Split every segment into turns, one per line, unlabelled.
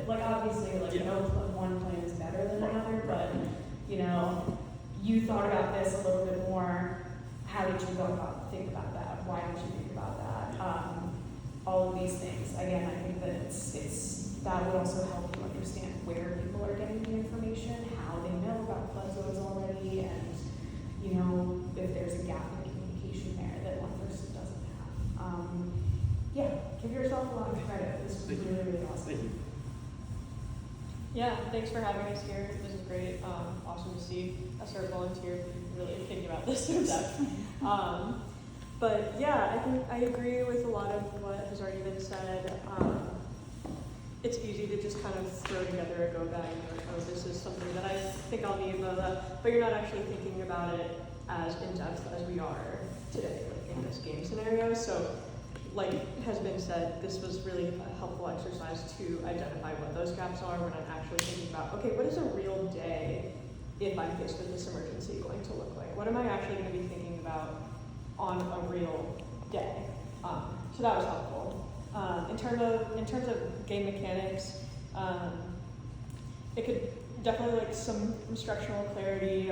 it. Like obviously, like
Yeah.
no one plan is better than
Right.
another, but you know, you thought about this a little bit more. How did you think about that? Why did you think about that? All of these things. Again, I think that it's that would also help you understand where people are getting the information, how they know about flood zones already, and you know, if there's a gap in communication there that one person doesn't have. Yeah, give yourself a lot of credit. This was
Thank you.
really, really awesome.
Thank you.
Yeah, thanks for having us here. This is great. Awesome to see a CERT volunteer really thinking about this in depth. But yeah, I think I agree with a lot of what has already been said. It's easy to just kind of throw together a go bag and be like, oh, this is something that I think I'll need, but you're not actually thinking about it as in depth as we are today, like in this game scenario. So, like has been said, this was really a helpful exercise to identify what those gaps are when I'm actually thinking about, okay, what is a real day if I'm faced with this emergency going to look like? What am I actually going to be thinking about on a real day? So that was helpful. In terms of game mechanics, it could definitely, like, some instructional clarity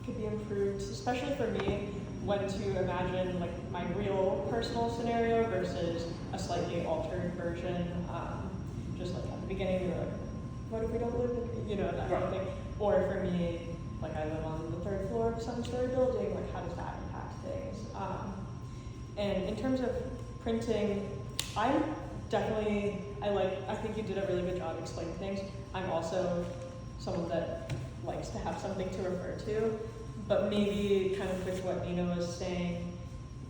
could be improved, especially for me when to imagine like my real personal scenario versus a slightly altered version. Just like at the beginning, you're like, what if we don't live in, that kind of thing. Or for me, like I live on the 3rd floor of a 7-story building, like how does that impact things? And in terms of printing, I think you did a really good job explaining things. I'm also someone that likes to have something to refer to, but maybe kind of with what Nina was saying,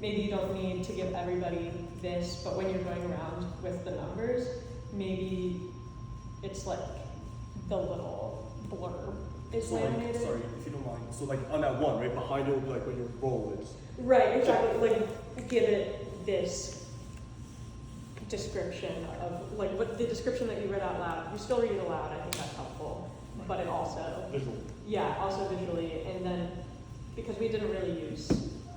maybe you don't need to give everybody this, but when you're going around with the numbers, maybe it's like the little blurb is
So
laminated.
sorry, if you don't mind. So like on that one, right behind it will be like when your roll is.
Right, exactly. Like give it this description of like what the description that you read out loud. You still read it aloud. I think that's helpful, but it also
Visual.
also visually, and then because we didn't really use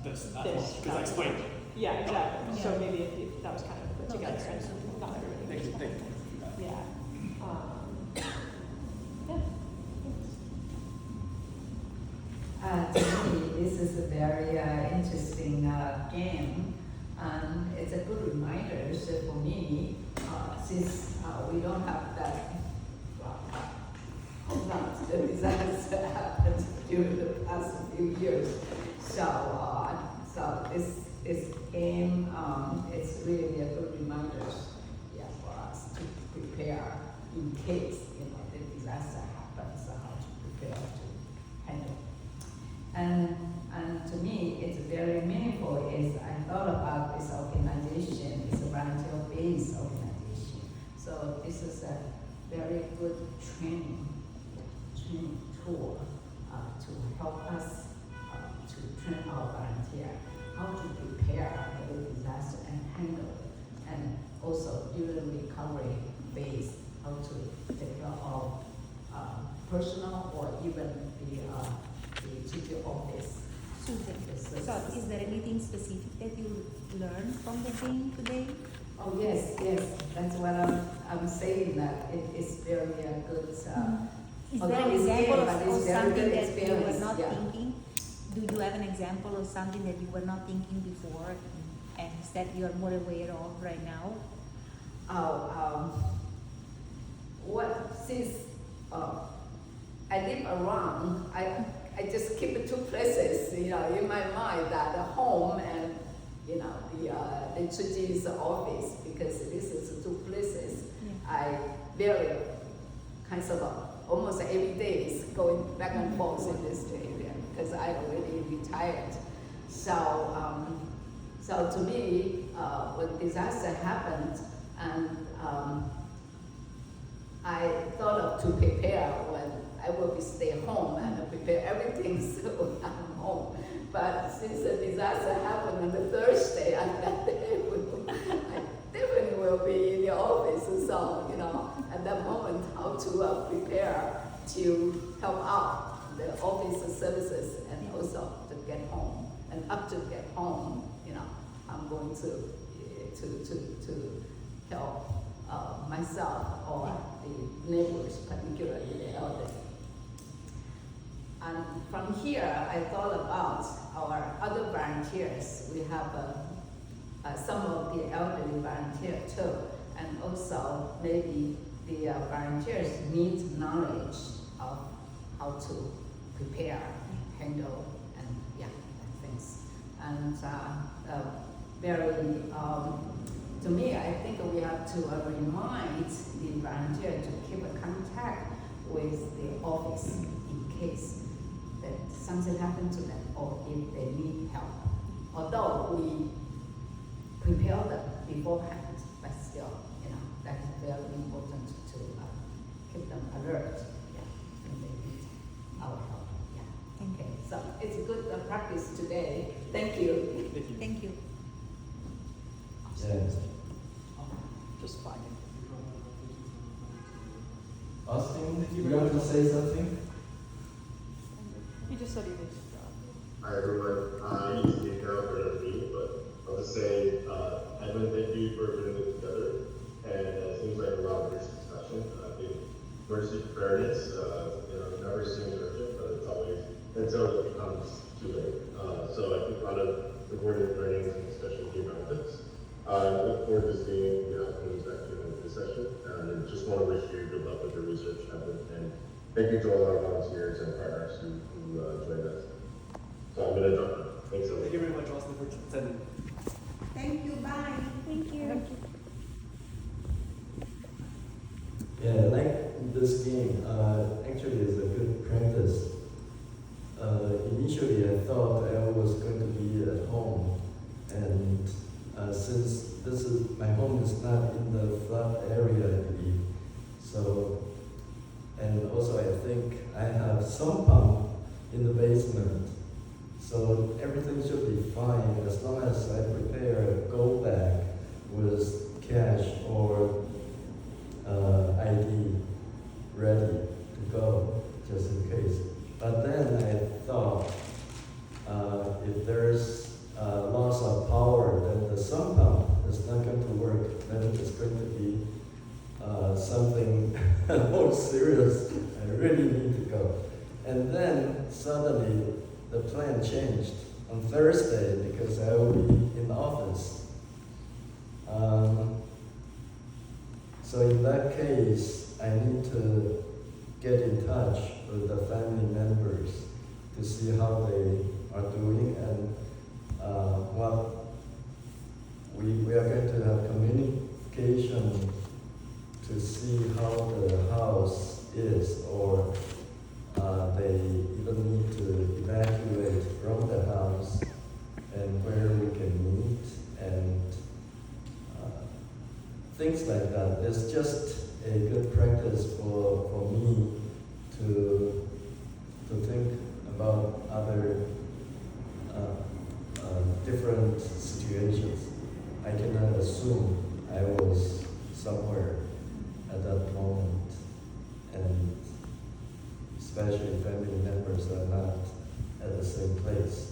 This.
this.
Because I explained it.
Yeah, exactly.
Yeah.
So maybe that was kind of put together and not everybody.
Thank you.
was-
Thank you for that.
Yeah. Yeah.
To me, this is a very interesting game, and it's a good reminder. So for me, since we don't have that, sometimes the disaster happens during the past few years. So this game is really a good reminder, for us to prepare in case the disaster happens, how to prepare to handle. And to me, it's very meaningful. Is I thought about this organization. It's a volunteer-based organization. So this is a very good training tool to help us to train our volunteer how to prepare for the disaster and handle it, and also during recovery phase, how to take care of personal or even the teacher office.
Susan,
Yes,
so is there anything specific that you learned from the game today?
Oh yes, that's what I'm saying, that it is very good.
Is
although
there an
it's
example
game, but
of
it's very
something
good
that you were
experience,
not
yeah.
thinking? Do you have an example of something that you were not thinking before and that you are more aware of right now?
Since I live around, I just keep it two places, in my mind, that the home and, the Tsuji's office, because this is two places. I very kind of almost every day is going back and forth in this area because I already retired. So to me, when disaster happened, and I thought of to prepare when I will be stay home and prepare everything so I'm home. But since the disaster happened on the Thursday, I definitely will be in the office. So, at that moment, how to prepare to help out the office services and also to get home. And up to get home, I'm going to help myself or the neighbors, particularly the elderly. And from here, I thought about our other volunteers. We have some of the elderly volunteers too, and also maybe the volunteers need knowledge of how to prepare, handle, and things. And to me, I think we have to remind the volunteer to keep a contact with the office in case that something happened to them or if they need help. Although we prepare them beforehand, but still, that is very important to keep them alert when they need our help. Okay, so it's a good practice today. Thank you.
Thank you.
Yes.
Just fine.
Austin, you want to say something?
He just said he needs to drop.
Hi everyone, I need to speak out for another meeting, but I'll just say, Edmund, thank you for putting it together, and it seems like a lot of this discussion. I think emergency preparedness, never seems urgent, but it's always, until it becomes too late. So I think a lot of important learnings and discussion came out of this. I look forward to seeing the outcomes that came out of this session, and just want to wish you good luck with your research, Edmund, and thank you to all our volunteers and partners who joined us. So I'm going to drop now. Thanks so much.
Thank you very much, Austin, for attending.
Thank you, bye. Thank you.
Yeah, like this game, actually is a good practice. Initially I thought I was going to be at home, and since my home is not in the flood area, I believe, so, and also I think I have some pump in the basement, so everything should be fine as long as I prepare a go bag with cash or ID ready to go, just in case. But then I thought, if there's loss of power, then the sump pump is not going to work. Then it's going to be something more serious. I really need to go. And then suddenly the plan changed on Thursday because I will be in the office. So in that case, I need to get in touch with the family members to see how they are doing, and we are going to have communication to see how the house is, or they even need to evacuate from the house, and where we can meet, and things like that. It's just a good practice for me to think about other different situations. I cannot assume I was somewhere at that moment, and especially family members are not at the same place.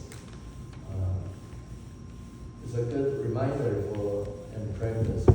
It's a good reminder and practice